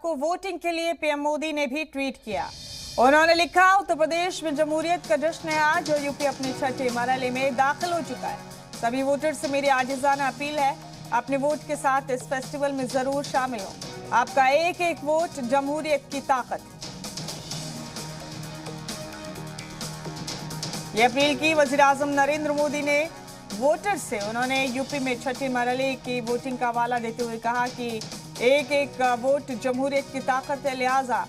को वोटिंग के लिए पीएम मोदी ने भी ट्वीट किया। उन्होंने लिखा, उत्तर प्रदेश में जमहूरियत का जश्न है आज और यूपी अपने छठे मरहले में दाखिल हो चुका है। सभी वोटर से मेरी आजिज़ाना अपील है, अपने वोट के साथ इस फेस्टिवल में जरूर शामिल हो। आपका एक एक वोट जमहूरियत की ताकत। यह अपील की वज़ीर-ए-आज़म नरेंद्र मोदी ने वोटर से। उन्होंने यूपी में छठे मरहले की वोटिंग का हवाला देते हुए कहा कि एक एक वोट जमहूरियत की ताकत है, लिहाजा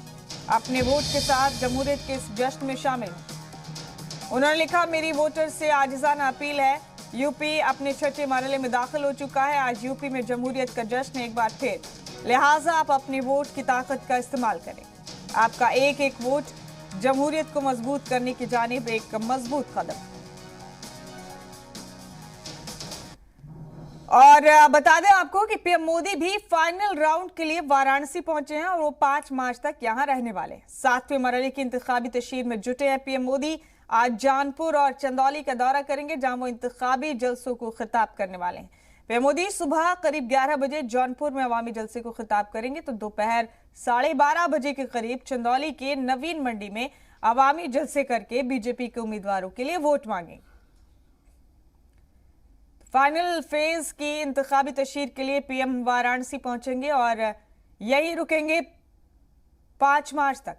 अपने वोट के साथ जमहूरियत के इस जश्न में शामिल हो। उन्होंने लिखा, मेरी वोटर से आजिज़ाना अपील है, यूपी अपने छठे मरहले में दाखिल हो चुका है। आज यूपी में जमहूरियत का जश्न एक बार फिर, लिहाजा आप अपने वोट की ताकत का इस्तेमाल करें। आपका एक एक वोट जमहूरियत को मजबूत करने की जानिब एक मजबूत कदम। और बता दें आपको कि पीएम मोदी भी फाइनल राउंड के लिए वाराणसी पहुंचे हैं और वो 5 मार्च तक यहां रहने वाले हैं। 7वें मरहले की इंतखाबी तशहीर में जुटे हैं पीएम मोदी। आज जौनपुर और चंदौली का दौरा करेंगे, जहां वो इंतखाबी जलसों को खिताब करने वाले हैं। पीएम मोदी सुबह करीब 11 बजे जौनपुर में अवामी जलसे को खिताब करेंगे, तो दोपहर 12:30 बजे के करीब चंदौली के नवीन मंडी में अवामी जलसे करके बीजेपी के उम्मीदवारों के लिए वोट मांगेंगे। फाइनल फेज की इंतखाबी तशहीर के लिए पीएम वाराणसी पहुंचेंगे और यहीं रुकेंगे 5 मार्च तक।